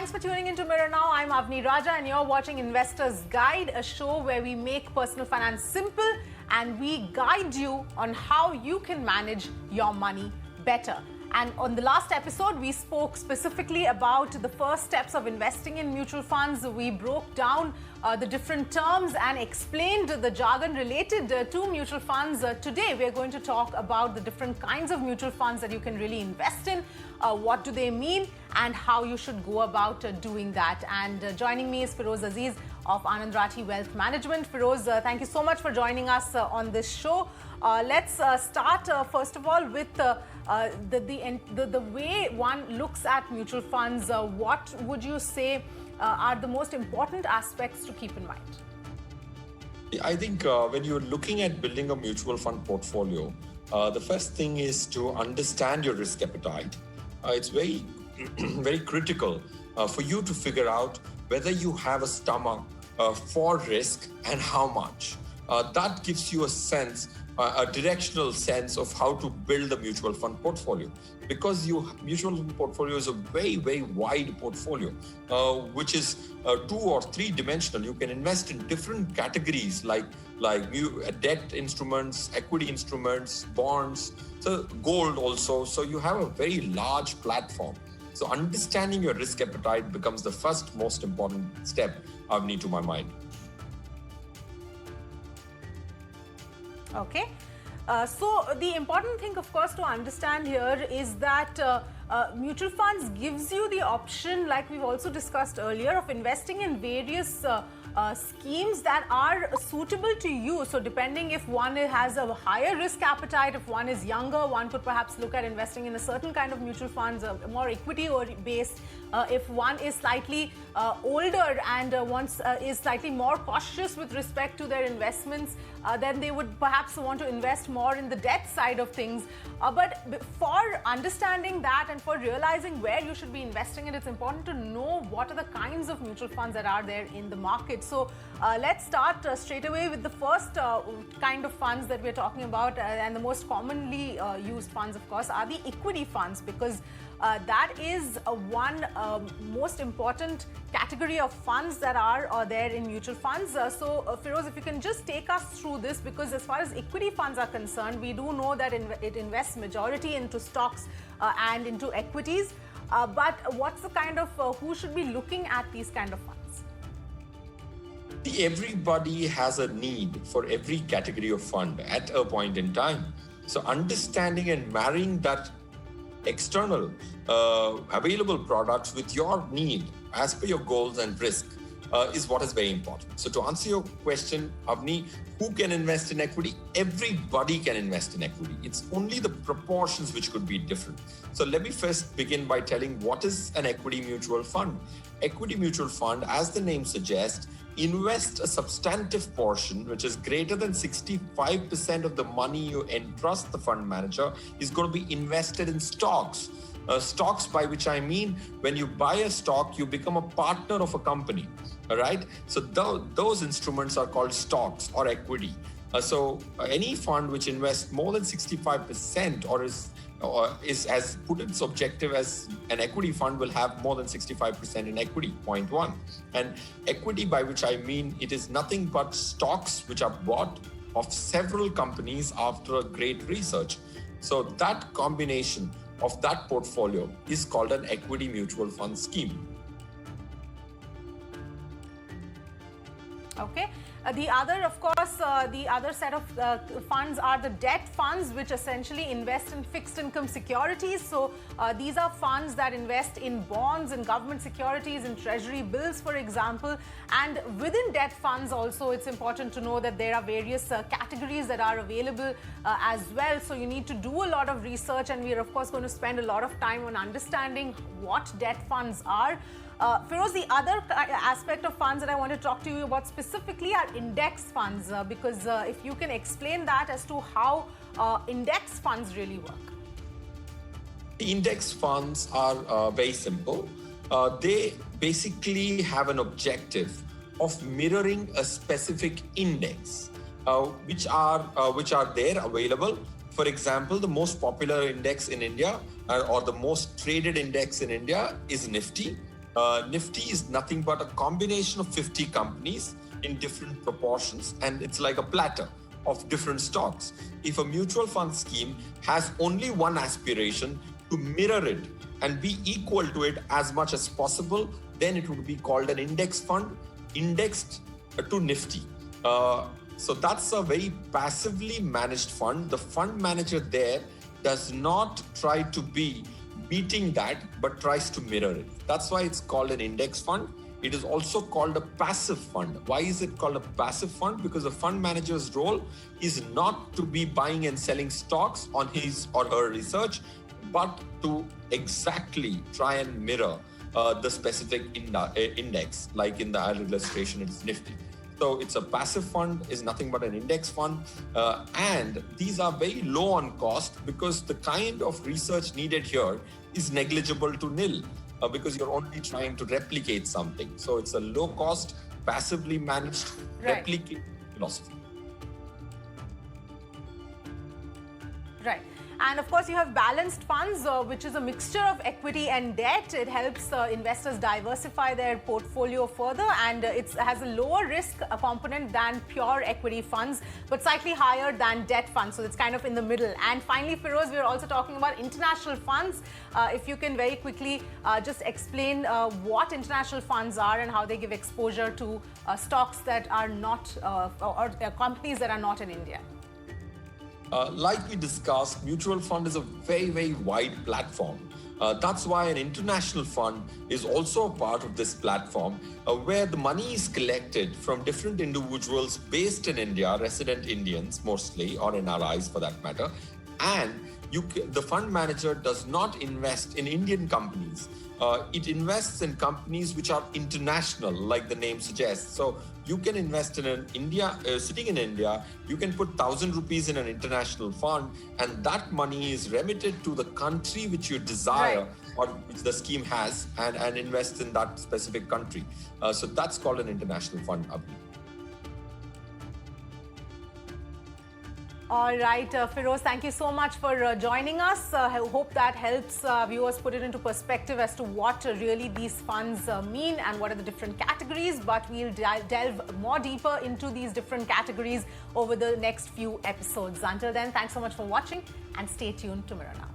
Thanks for tuning into Mirror Now. I'm Avni Raja and you're watching Investor's Guide, a show where we make personal finance simple and we guide you on how you can manage your money better. And on the last episode, we spoke specifically about the first steps of investing in mutual funds. We broke down the different terms and explained the jargon related to mutual funds. Today, we're going to talk about the different kinds of mutual funds that you can really invest in. What do they mean and how you should go about doing that. And joining me is Feroz Aziz of Anand Rathi Wealth Management. Feroz, thank you so much for joining us on this show. Let's start first of all with the way one looks at mutual funds. What would you say are the most important aspects to keep in mind? I think when you're looking at building a mutual fund portfolio, the first thing is to understand your risk appetite. It's very, very critical for you to figure out whether you have a stomach for risk and how much. That gives you a sense, a directional sense of how to build a mutual fund portfolio. Because mutual fund portfolio is a very, very wide portfolio, which is 2 or 3 dimensional. You can invest in different categories like debt instruments, equity instruments, bonds, so gold also. So you have a very large platform. So understanding your risk appetite becomes the first most important step, Avni, to my mind. Okay. So the important thing, of course, to understand here is that mutual funds gives you the option, like we've also discussed earlier, of investing in various schemes that are suitable to you. So depending if one has a higher risk appetite, if one is younger, one could perhaps look at investing in a certain kind of mutual funds, more equity or based. If one is slightly older and is slightly more cautious with respect to their investments, then they would perhaps want to invest more in the debt side of things. But for understanding that and for realizing where you should be investing in, it's important to know what are the kinds of mutual funds that are there in the market. So let's start straight away with the first kind of funds that we're talking about, and the most commonly used funds, of course, are the equity funds, because that is one most important category of funds that are there in mutual funds. So Feroz, if you can just take us through this, because as far as equity funds are concerned, we do know that it invests majority into stocks and into equities. But what's the kind of, who should be looking at these kind of funds? Everybody has a need for every category of fund at a point in time. So understanding and marrying that external available products with your need as per your goals and risk is what is very important. So to answer your question, Avni, who can invest in equity? Everybody can invest in equity. It's only the proportions which could be different. So let me first begin by telling what is an equity mutual fund. Equity mutual fund, as the name suggests, invest a substantive portion, which is greater than 65% of the money you entrust the fund manager, is going to be invested in stocks. Stocks, by which I mean, when you buy a stock, you become a partner of a company. All right. So those instruments are called stocks or equity. So any fund which invests more than 65% or has put its objective as an equity fund will have more than 65% in equity, point 1. And equity, by which I mean, it is nothing but stocks which are bought of several companies after a great research. So that combination of that portfolio is called an equity mutual fund scheme. Okay. The other, of course, the other set of funds are the debt funds, which essentially invest in fixed income securities. So these are funds that invest in bonds and government securities and treasury bills, for example. And within debt funds also, it's important to know that there are various categories that are available as well. So you need to do a lot of research, and we are, of course, going to spend a lot of time on understanding what debt funds are. Feroz, the other aspect of funds that I want to talk to you about specifically are index funds, because if you can explain that as to how index funds really work. Index funds are very simple. They basically have an objective of mirroring a specific index, which are there available. For example, the most popular index in India or the most traded index in India is Nifty. Nifty is nothing but a combination of 50 companies in different proportions, and it's like a platter of different stocks. If a mutual fund scheme has only one aspiration to mirror it and be equal to it as much as possible, then it would be called an index fund, indexed to Nifty. So that's a very passively managed fund. The fund manager there does not try to be beating that, but tries to mirror it. That's why it's called an index fund. It is also called a passive fund. Why is it called a passive fund? Because the fund manager's role is not to be buying and selling stocks on his or her research, but to exactly try and mirror the specific index. Like in the illustration, it's Nifty. So it's a passive fund, is nothing but an index fund. And these are very low on cost because the kind of research needed here is negligible to nil because you're only trying to replicate something. So it's a low cost, passively managed, replicate philosophy. Right. And of course, you have balanced funds, which is a mixture of equity and debt. It helps investors diversify their portfolio further, and it has a lower risk component than pure equity funds, but slightly higher than debt funds. So it's kind of in the middle. And finally, Feroze, we're also talking about international funds. If you can very quickly just explain what international funds are and how they give exposure to stocks that are not, or companies that are not in India. Like we discussed, mutual fund is a very, very wide platform. That's why an international fund is also a part of this platform where the money is collected from different individuals based in India, resident Indians mostly, or NRIs for that matter. And the fund manager does not invest in Indian companies. It invests in companies which are international, like the name suggests. So you can invest in an India, sitting in India, you can put 1,000 rupees in an international fund, and that money is remitted to the country which you desire or which the scheme has, and invest in that specific country. So that's called an international fund, Abhi. All right, Feroze, thank you so much for joining us. I hope that helps viewers put it into perspective as to what really these funds mean and what are the different categories. But we'll delve more deeper into these different categories over the next few episodes. Until then, thanks so much for watching and stay tuned to Mirror Now.